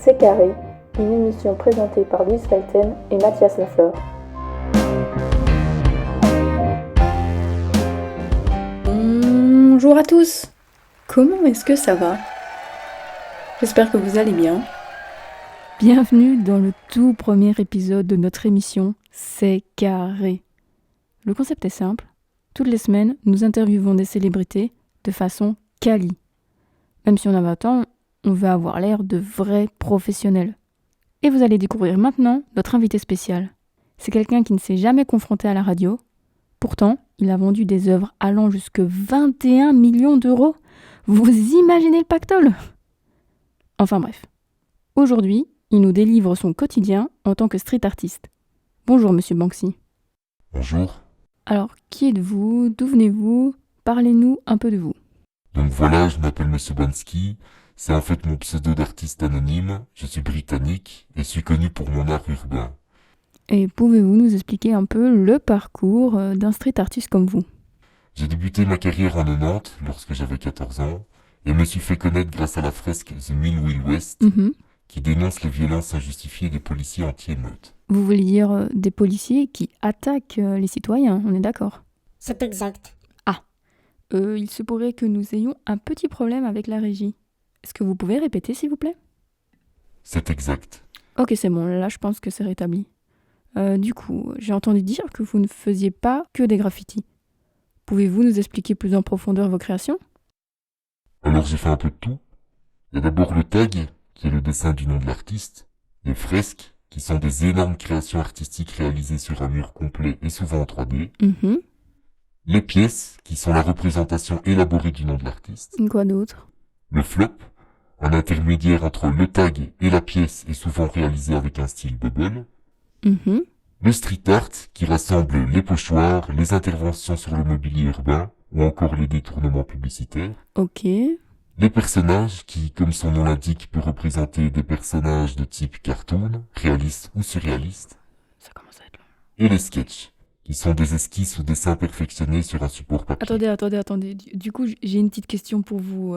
C'est Carré, une émission présentée par Louise Felten et Mathias Lafleur. Bonjour à tous. Comment est-ce que ça va ? J'espère que vous allez bien. Bienvenue dans le tout premier épisode de notre émission C'est Carré. Le concept est simple. Toutes les semaines, nous interviewons des célébrités de façon quali. Même si on a 20 ans, on veut avoir l'air de vrais professionnels. Et vous allez découvrir maintenant notre invité spécial. C'est quelqu'un qui ne s'est jamais confronté à la radio. Pourtant, il a vendu des œuvres allant jusque 21 millions d'euros. Vous imaginez le pactole ? Enfin bref. Aujourd'hui, il nous délivre son quotidien en tant que street artiste. Bonjour Monsieur Banksy. Bonjour. Alors, qui êtes-vous ? D'où venez-vous ? Parlez-nous un peu de vous. Donc voilà, je m'appelle Monsieur Banksy. C'est en fait mon pseudo d'artiste anonyme. Je suis britannique et suis connu pour mon art urbain. Et pouvez-vous nous expliquer un peu le parcours d'un street artiste comme vous ? J'ai débuté ma carrière en 90 lorsque j'avais 14 ans et me suis fait connaître grâce à la fresque The Mill Wheel West qui dénonce les violences injustifiées des policiers anti-émeutes. Vous voulez dire des policiers qui attaquent les citoyens, on est d'accord ? C'est exact. Il se pourrait que nous ayons un petit problème avec la régie. Est-ce que vous pouvez répéter, s'il vous plaît ? C'est exact. Ok, c'est bon, là je pense que c'est rétabli. Du coup, j'ai entendu dire que vous ne faisiez pas que des graffitis. Pouvez-vous nous expliquer plus en profondeur vos créations ? Alors j'ai fait un peu de tout. Il y a d'abord le tag, qui est le dessin du nom de l'artiste, les fresques, qui sont des énormes créations artistiques réalisées sur un mur complet et souvent en 3D, les pièces, qui sont la représentation élaborée du nom de l'artiste, Quoi d'autre ? le flop, un intermédiaire entre le tag et la pièce est souvent réalisé avec un style bubble, le street art, qui rassemble les pochoirs, les interventions sur le mobilier urbain, ou encore les détournements publicitaires, Ok. les personnages, qui, comme son nom l'indique, peut représenter des personnages de type cartoon, réaliste ou surréaliste, Ça commence à être long. et les sketchs, qui sont des esquisses ou dessins perfectionnés sur un support papier. Attendez. Du coup, j'ai une petite question pour vous.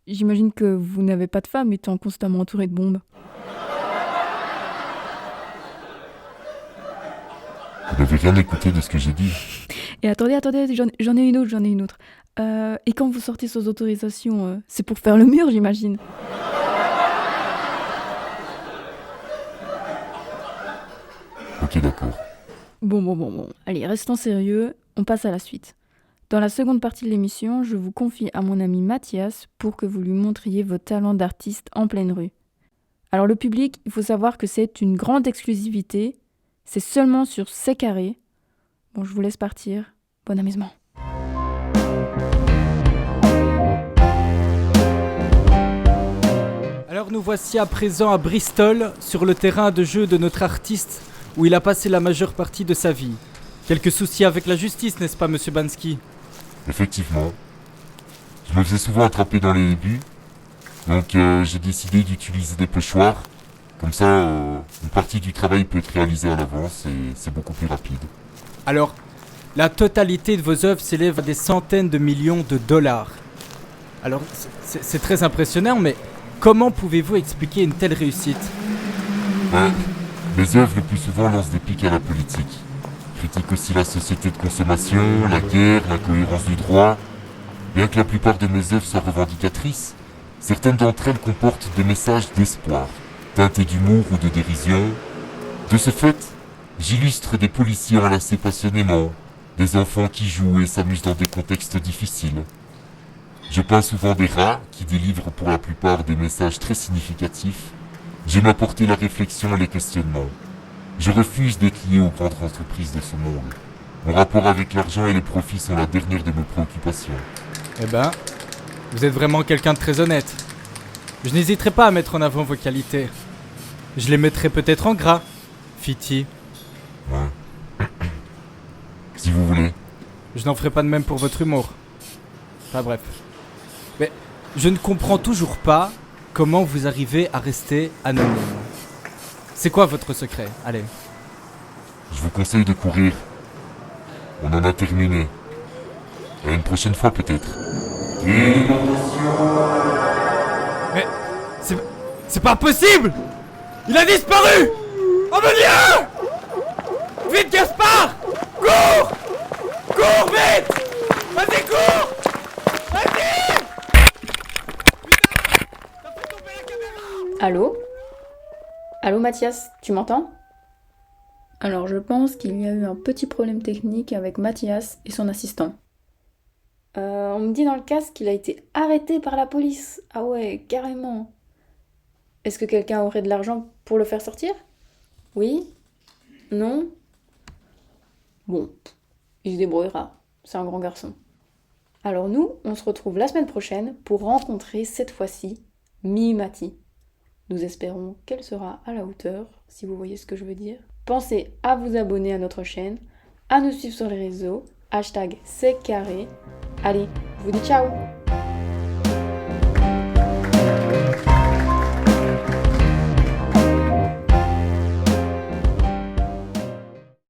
J'imagine que vous n'avez pas de femme étant constamment entouré de bombes. Vous n'avez rien écouté de ce que j'ai dit. Et attendez, j'en ai une autre. Et quand vous sortez sans autorisation, c'est pour faire le mur, j'imagine. Ok, d'accord. Bon. Allez, restons sérieux, on passe à la suite. Dans la seconde partie de l'émission, je vous confie à mon ami Mathias pour que vous lui montriez vos talents d'artiste en pleine rue. Alors le public, il faut savoir que c'est une grande exclusivité. C'est seulement sur C'est Carré. Bon, je vous laisse partir. Bon amusement. Alors nous voici à présent à Bristol, sur le terrain de jeu de notre artiste, où il a passé la majeure partie de sa vie. Quelques soucis avec la justice, n'est-ce pas, Monsieur Banksy ? Effectivement. Je me faisais souvent attraper dans les débuts, donc j'ai décidé d'utiliser des pochoirs. Comme ça, une partie du travail peut être réalisée à l'avance et c'est beaucoup plus rapide. Alors, la totalité de vos œuvres s'élève à des centaines de millions de dollars. Alors, c'est très impressionnant, mais comment pouvez-vous expliquer une telle réussite ? Les œuvres le plus souvent lancent des pics à la politique. Critiquent aussi la société de consommation, la guerre, l'incohérence du droit. Bien que la plupart de mes œuvres soient revendicatrices, certaines d'entre elles comportent des messages d'espoir, teintés d'humour ou de dérision. De ce fait, j'illustre des policiers enlacés passionnément, des enfants qui jouent et s'amusent dans des contextes difficiles. Je peins souvent des rats qui délivrent pour la plupart des messages très significatifs. J'aime apporter la réflexion et les questionnements. Je refuse d'être lié aux grandes entreprises de ce monde. Mon rapport avec l'argent et les profits sont la dernière de mes préoccupations. Eh ben, vous êtes vraiment quelqu'un de très honnête. Je n'hésiterai pas à mettre en avant vos qualités. Je les mettrai peut-être en gras, fit-il. Ouais. Si vous voulez. Je n'en ferai pas de même pour votre humour. Enfin bref. Mais je ne comprends toujours pas comment vous arrivez à rester anonyme. C'est quoi votre secret ? Allez. Je vous conseille de courir. On en a terminé. À une prochaine fois peut-être. Mais c'est pas possible ! Il a disparu! Oh mon Dieu! Vite, Gaspard! Cours! Cours, vite! Vas-y, cours! Vas-y! Putain! T'as fait tomber la caméra! Allô? Allô Mathias, tu m'entends? Alors je pense qu'il y a eu un petit problème technique avec Mathias et son assistant. On me dit dans le casque qu'il a été arrêté par la police. Ah ouais, carrément. Est-ce que quelqu'un aurait de l'argent pour le faire sortir? Oui? Non? Bon, il se débrouillera. C'est un grand garçon. Alors nous, on se retrouve la semaine prochaine pour rencontrer cette fois-ci Mimati. Nous espérons qu'elle sera à la hauteur, si vous voyez ce que je veux dire. Pensez à vous abonner à notre chaîne, à nous suivre sur les réseaux, #c'est carré. Allez, je vous dis ciao!